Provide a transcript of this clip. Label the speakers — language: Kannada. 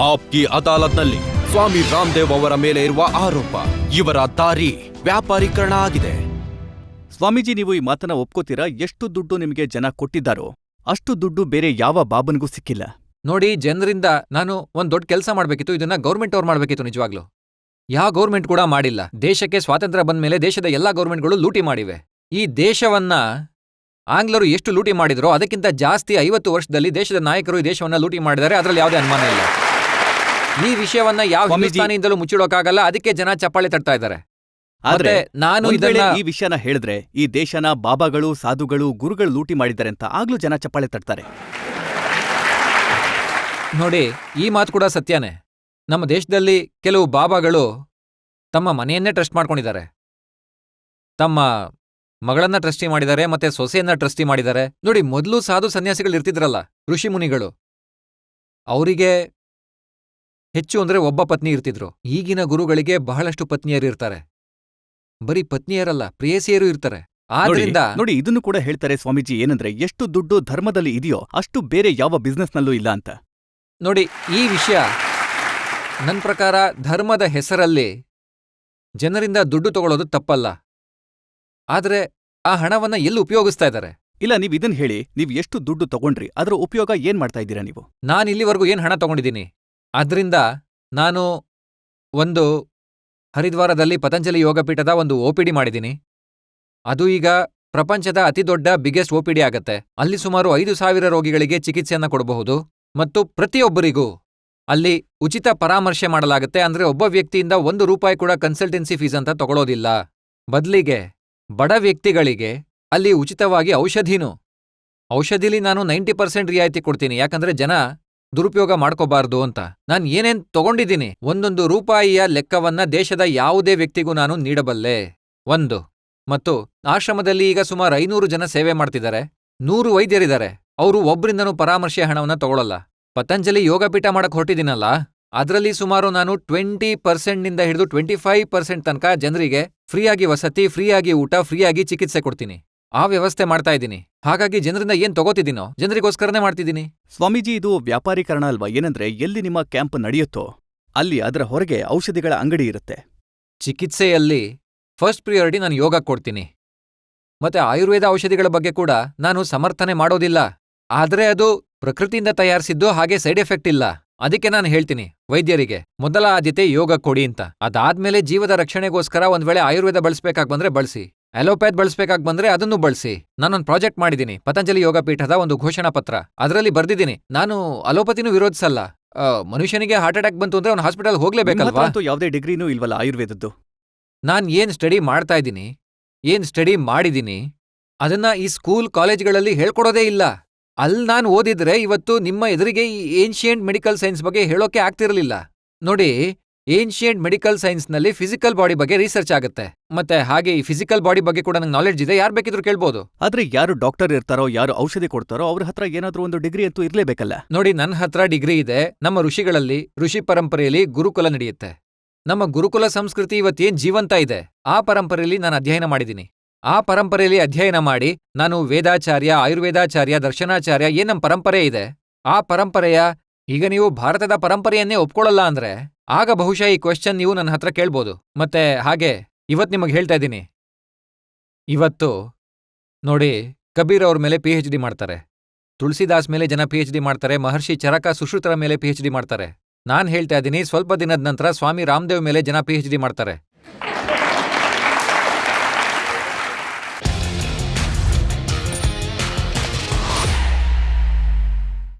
Speaker 1: ಆಪ್ಕಿ ಅದಾಲತ್ನಲ್ಲಿ ಸ್ವಾಮಿ ರಾಮದೇವ್ ಅವರ ಮೇಲೆ ಇರುವ ಆರೋಪ, ಇವರ ದಾರಿ ವ್ಯಾಪಾರೀಕರಣ ಆಗಿದೆ. ಸ್ವಾಮೀಜಿ, ನೀವು ಈ ಮಾತನ್ನ ಒಪ್ಕೋತೀರಾ? ಎಷ್ಟು ದುಡ್ಡು ನಿಮಗೆ ಜನ ಕೊಟ್ಟಿದ್ದಾರೋ ಅಷ್ಟು ದುಡ್ಡು ಬೇರೆ ಯಾವ ಬಾಬನ್ಗೂ ಸಿಕ್ಕಿಲ್ಲ.
Speaker 2: ನೋಡಿ, ಜನರಿಂದ ನಾನು ಒಂದ್ ದೊಡ್ಡ ಕೆಲಸ ಮಾಡ್ಬೇಕಿತ್ತು. ಇದನ್ನ ಗೌರ್ಮೆಂಟ್ ಅವ್ರು ಮಾಡ್ಬೇಕಿತ್ತು. ನಿಜವಾಗ್ಲು ಯಾವ ಗೌರ್ಮೆಂಟ್ ಕೂಡ ಮಾಡಿಲ್ಲ. ದೇಶಕ್ಕೆ ಸ್ವಾತಂತ್ರ್ಯ ಬಂದ ಮೇಲೆ ದೇಶದ ಎಲ್ಲಾ ಗೌರ್ಮೆಂಟ್ಗಳು ಲೂಟಿ ಮಾಡಿವೆ. ಈ ದೇಶವನ್ನ ಆಂಗ್ಲರು ಎಷ್ಟು ಲೂಟಿ ಮಾಡಿದ್ರೋ ಅದಕ್ಕಿಂತ ಜಾಸ್ತಿ 50 ವರ್ಷದಲ್ಲಿ ದೇಶದ ನಾಯಕರು ಈ ದೇಶವನ್ನ ಲೂಟಿ ಮಾಡಿದ್ದಾರೆ. ಅದರಲ್ಲಿ ಯಾವುದೇ ಅನುಮಾನ ಇಲ್ಲ. ಈ ವಿಷಯವನ್ನ ಯಾವ ಹಿಂದೂಸ್ತಾನಿಯಿಂದಲೂ ಮುಚ್ಚಿಡೋಕ್ಕಾಗಲ್ಲ. ಅದಕ್ಕೆ ಜನ ಚಪ್ಪಾಳೆ ತಟ್ತಾ ಇದ್ದಾರೆ.
Speaker 1: ಆದ್ರೆ
Speaker 2: ನಾನು
Speaker 1: ಈ ವಿಷಯನ ಹೇಳಿದ್ರೆ ಈ ದೇಶನ ಬಾಬಾಗಳು, ಸಾಧುಗಳು, ಗುರುಗಳು ಲೂಟಿ ಮಾಡಿದ್ದಾರೆ ಅಂತ ಆಗ್ಲೂ ಜನ ಚಪ್ಪಾಳೆ ತಟ್ತಾರೆ.
Speaker 2: ನೋಡಿ, ಈ ಮಾತು ಕೂಡ ಸತ್ಯನೇ. ನಮ್ಮ ದೇಶದಲ್ಲಿ ಕೆಲವು ಬಾಬಾಗಳು ತಮ್ಮ ಮನೆಯನ್ನೇ ಟ್ರಸ್ಟ್ ಮಾಡ್ಕೊಂಡಿದ್ದಾರೆ. ತಮ್ಮ ಮಗಳನ್ನ ಟ್ರಸ್ಟಿ ಮಾಡಿದ್ದಾರೆ, ಮತ್ತೆ ಸೊಸೆಯನ್ನ ಟ್ರಸ್ಟಿ ಮಾಡಿದ್ದಾರೆ. ನೋಡಿ, ಮೊದಲು ಸಾಧು ಸನ್ಯಾಸಿಗಳು ಇರ್ತಿದ್ರಲ್ಲ, ಋಷಿ ಮುನಿಗಳು, ಅವರಿಗೆ ಹೆಚ್ಚು ಅಂದ್ರೆ ಒಬ್ಬ ಪತ್ನಿ ಇರ್ತಿದ್ರು. ಈಗಿನ ಗುರುಗಳಿಗೆ ಬಹಳಷ್ಟು ಪತ್ನಿಯರಿರ್ತಾರೆ. ಬರೀ ಪತ್ನಿಯರಲ್ಲ, ಪ್ರೇಯಸಿಯರು ಇರ್ತಾರೆ. ಆದ್ರಿಂದ
Speaker 1: ನೋಡಿ, ಇದನ್ನು ಕೂಡ ಹೇಳ್ತಾರೆ ಸ್ವಾಮೀಜಿ, ಏನಂದ್ರೆ ಎಷ್ಟು ದುಡ್ಡು ಧರ್ಮದಲ್ಲಿ ಇದೆಯೋ ಅಷ್ಟು ಬೇರೆ ಯಾವ ಬಿಸ್ನೆಸ್ನಲ್ಲೂ ಇಲ್ಲ ಅಂತ.
Speaker 2: ನೋಡಿ, ಈ ವಿಷಯ ನನ್ನ ಪ್ರಕಾರ ಧರ್ಮದ ಹೆಸರಲ್ಲಿ ಜನರಿಂದ ದುಡ್ಡು ತಗೊಳ್ಳೋದು ತಪ್ಪಲ್ಲ. ಆದ್ರೆ ಆ ಹಣವನ್ನ ಎಲ್ಲಿ ಉಪಯೋಗಿಸ್ತಾ ಇದ್ದಾರೆ?
Speaker 1: ಇಲ್ಲ, ನೀವ್ ಇದನ್ ಹೇಳಿ, ನೀವ್ ಎಷ್ಟು ದುಡ್ಡು ತಗೊಂಡ್ರಿ, ಅದರ ಉಪಯೋಗ ಏನ್ ಮಾಡ್ತಾ ಇದ್ದೀರಾ ನೀವು?
Speaker 2: ನಾನು ಇಲ್ಲಿವರೆಗೂ ಏನ್ ಹಣ ತಗೊಂಡಿದ್ದೀನಿ, ಅದ್ರಿಂದ ನಾನು ಒಂದು ಹರಿದ್ವಾರದಲ್ಲಿ ಪತಂಜಲಿ ಯೋಗಪೀಠದ ಒಂದು OPD ಮಾಡಿದ್ದೀನಿ. ಅದು ಈಗ ಪ್ರಪಂಚದ ಅತಿದೊಡ್ಡ ಬಿಗ್ಗೆಸ್ಟ್ OPD ಆಗತ್ತೆ. ಅಲ್ಲಿ ಸುಮಾರು 5,000 ರೋಗಿಗಳಿಗೆ ಚಿಕಿತ್ಸೆಯನ್ನ ಕೊಡಬಹುದು ಮತ್ತು ಪ್ರತಿಯೊಬ್ಬರಿಗೂ ಅಲ್ಲಿ ಉಚಿತ ಪರಾಮರ್ಶೆ ಮಾಡಲಾಗುತ್ತೆ. ಅಂದ್ರೆ ಒಬ್ಬ ವ್ಯಕ್ತಿಯಿಂದ ₹1 ಕೂಡ ಕನ್ಸಲ್ಟೆನ್ಸಿ ಫೀಸ್ ಅಂತ ತಗೊಳ್ಳೋದಿಲ್ಲ. ಬದಲಿಗೆ ಬಡ ವ್ಯಕ್ತಿಗಳಿಗೆ ಅಲ್ಲಿ ಉಚಿತವಾಗಿ ಔಷಧಿಲಿ ನಾನು 90% ರಿಯಾಯಿತಿ ಕೊಡ್ತೀನಿ. ಯಾಕಂದ್ರೆ ಜನ ದುರುಪಯೋಗ ಮಾಡ್ಕೋಬಾರ್ದು ಅಂತ. ನಾನು ಏನೇನ್ ತಗೊಂಡಿದ್ದೀನಿ, ₹1 ಲೆಕ್ಕವನ್ನ ದೇಶದ ಯಾವುದೇ ವ್ಯಕ್ತಿಗೂ ನಾನು ನೀಡಬಲ್ಲೆ. ಮತ್ತು ಆಶ್ರಮದಲ್ಲಿ ಈಗ ಸುಮಾರು 500 ಜನ ಸೇವೆ ಮಾಡ್ತಿದ್ದಾರೆ. 100 ವೈದ್ಯರಿದ್ದಾರೆ. ಅವರು ಒಬ್ರಿಂದನೂ ಪರಾಮರ್ಶೆ ಹಣವನ್ನ ತಗೊಳ್ಳಲ್ಲ. ಪತಂಜಲಿ ಯೋಗಪೀಠ ಮಾಡಕ್ ಹೊರಟಿದ್ದೀನಲ್ಲ, ಅದರಲ್ಲಿ ಸುಮಾರು ನಾನು 20% ಹಿಡಿದು 25% ತನಕ ಜನರಿಗೆ ಫ್ರೀಯಾಗಿ ವಸತಿ, ಫ್ರೀಯಾಗಿ ಊಟ, ಫ್ರೀಯಾಗಿ ಚಿಕಿತ್ಸೆ ಕೊಡ್ತೀನಿ. ಆ ವ್ಯವಸ್ಥೆ ಮಾಡ್ತಾ ಇದ್ದೀನಿ. ಹಾಗಾಗಿ ಜನರಿಂದ ಏನ್ ತಗೋತಿದ್ದೀನೋ ಜನರಿಗೋಸ್ಕರನೇ ಮಾಡ್ತಿದ್ದೀನಿ.
Speaker 1: ಸ್ವಾಮೀಜಿ, ಇದು ವ್ಯಾಪಾರೀಕರಣ ಅಲ್ವಾ? ಏನಂದ್ರೆ ಎಲ್ಲಿ ನಿಮ್ಮ ಕ್ಯಾಂಪ್ ನಡೆಯುತ್ತೋ ಅಲ್ಲಿ ಅದರ ಹೊರಗೆ ಔಷಧಿಗಳ ಅಂಗಡಿ ಇರುತ್ತೆ.
Speaker 2: ಚಿಕಿತ್ಸೆಯಲ್ಲಿ ಫಸ್ಟ್ ಪ್ರಿಯಾರಿಟಿ ನಾನು ಯೋಗ ಕೊಡ್ತೀನಿ. ಮತ್ತೆ ಆಯುರ್ವೇದ ಔಷಧಿಗಳ ಬಗ್ಗೆ ಕೂಡ ನಾನು ಸಮರ್ಥನೆ ಮಾಡೋದಿಲ್ಲ. ಆದ್ರೆ ಅದು ಪ್ರಕೃತಿಯಿಂದ ತಯಾರಿಸಿದ್ದು, ಹಾಗೆ ಸೈಡ್ ಎಫೆಕ್ಟ್ ಇಲ್ಲ. ಅದಕ್ಕೆ ನಾನು ಹೇಳ್ತೀನಿ ವೈದ್ಯರಿಗೆ ಮೊದಲ ಆದ್ಯತೆ ಯೋಗ ಕೊಡಿ ಅಂತ. ಅದಾದ್ಮೇಲೆ ಜೀವದ ರಕ್ಷಣೆಗೋಸ್ಕರ ಒಂದ್ ವೇಳೆ ಆಯುರ್ವೇದ ಬಳಸ್ಬೇಕಾಗ್ ಬಂದ್ರೆ ಬಳಸಿ, ಅಲೋಪ್ಯಾಥ್ ಬಳಸ್ಬೇಕಾಗ್ ಬಂದ್ರೆ ಅದನ್ನು ಬಳಸಿ. ನಾನೊಂದು ಪ್ರಾಜೆಕ್ಟ್ ಮಾಡಿದ್ದೀನಿ, ಪತಂಜಲಿ ಯೋಗಪೀಠದ ಒಂದು ಘೋಷಣಾ ಪತ್ರ. ಅದರಲ್ಲಿ ಬರ್ದಿದ್ದೀನಿ, ನಾನು ಅಲೋಪತಿನೂ ವಿರೋಧಿಸಲ್ಲ. ಮನುಷ್ಯನಿಗೆ ಹಾರ್ಟ್ ಅಟ್ಯಾಕ್ ಬಂತು ಅಂದ್ರೆ ಅವ್ನು ಹಾಸ್ಪಿಟಲ್ ಹೋಗ್ಲೇಬೇಕಲ್ವಾ?
Speaker 1: ಯಾವುದೇ ಡಿಗ್ರಿನೂ ಇಲ್ವಲ್ಲ ಆಯುರ್ವೇದದ್ದು.
Speaker 2: ನಾನ್ ಏನ್ ಸ್ಟಡಿ ಮಾಡ್ತಾ ಇದ್ದೀನಿ, ಏನ್ ಸ್ಟಡಿ ಮಾಡಿದ್ದೀನಿ, ಅದನ್ನ ಈ ಸ್ಕೂಲ್ ಕಾಲೇಜ್ಗಳಲ್ಲಿ ಹೇಳ್ಕೊಡೋದೇ ಇಲ್ಲ. ಅಲ್ಲಿ ನಾನು ಓದಿದ್ರೆ ಇವತ್ತು ನಿಮ್ಮ ಎದುರಿಗೆ ಈ ಏನ್ಷಿಯಂಟ್ ಮೆಡಿಕಲ್ ಸೈನ್ಸ್ ಬಗ್ಗೆ ಹೇಳೋಕೆ ಆಗ್ತಿರಲಿಲ್ಲ. ನೋಡಿ, ಏನ್ಷಿಯಂಟ್ ಮೆಡಿಕಲ್ ಸೈನ್ಸ್ನಲ್ಲಿ ಫಿಸಿಕಲ್ ಬಾಡಿ ಬಗ್ಗೆ ರಿಸರ್ಚ್ ಆಗುತ್ತೆ. ಮತ್ತೆ ಹಾಗೆ ಈ ಫಿಸಿಕಲ್ ಬಾಡಿ ಬಗ್ಗೆ ಕೂಡ ನಂಗೆ ನಾಲೆಡ್ಜ್ ಇದೆ, ಯಾರು ಬೇಕಿದ್ರು ಕೇಳ್ಬೋದು.
Speaker 1: ಆದ್ರೆ ಯಾರು ಡಾಕ್ಟರ್ ಇರ್ತಾರೋ, ಯಾರು ಔಷಧಿ ಕೊಡ್ತಾರೋ ಅವ್ರ ಹತ್ರ ಏನಾದ್ರೂ ಒಂದು ಡಿಗ್ರಿ ಅಂತೂ ಇರ್ಲೇಬೇಕಲ್ಲ.
Speaker 2: ನೋಡಿ, ನನ್ನ ಹತ್ರ ಡಿಗ್ರಿ ಇದೆ. ನಮ್ಮ ಋಷಿಗಳಲ್ಲಿ, ಋಷಿ ಪರಂಪರೆಯಲ್ಲಿ ಗುರುಕುಲ ನಡೆಯುತ್ತೆ. ನಮ್ಮ ಗುರುಕುಲ ಸಂಸ್ಕೃತಿ ಇವತ್ತೇನ್ ಜೀವಂತ ಇದೆ, ಆ ಪರಂಪರೆಯಲ್ಲಿ ನಾನು ಅಧ್ಯಯನ ಮಾಡಿದ್ದೀನಿ. ಆ ಪರಂಪರೆಯಲ್ಲಿ ಅಧ್ಯಯನ ಮಾಡಿ ನಾನು ವೇದಾಚಾರ್ಯ, ಆಯುರ್ವೇದಾಚಾರ್ಯ, ದರ್ಶನಾಚಾರ್ಯ, ಏನ್ ನಮ್ಮ ಪರಂಪರೆ ಇದೆ, ಆ ಪರಂಪರೆಯ ಈಗ ನೀವು ಭಾರತದ ಪರಂಪರೆಯನ್ನೇ ಒಪ್ಕೊಳ್ಳಲ್ಲ ಅಂದ್ರೆ ಆಗ ಬಹುಶಃ ಈ ಕ್ವೆಶ್ಚನ್ ನೀವು ನನ್ನ ಹತ್ರ ಕೇಳ್ಬೋದು. ಮತ್ತೆ ಹಾಗೆ ಇವತ್ತು ನಿಮಗೆ ಹೇಳ್ತಾ ಇದ್ದೀನಿ, ಇವತ್ತು ನೋಡಿ, ಕಬೀರ್ ಅವ್ರ ಮೇಲೆ PhD ಮಾಡ್ತಾರೆ, ತುಳಸಿದಾಸ್ ಮೇಲೆ ಜನ PhD ಮಾಡ್ತಾರೆ, ಮಹರ್ಷಿ ಚರಕ ಸುಶ್ರುತರ ಮೇಲೆ PhD ಮಾಡ್ತಾರೆ. ನಾನ್ ಹೇಳ್ತಾ ಇದ್ದೀನಿ, ಸ್ವಲ್ಪ ದಿನದ ನಂತರ ಸ್ವಾಮಿ ರಾಮದೇವ್ ಮೇಲೆ ಜನ PhD ಮಾಡ್ತಾರೆ.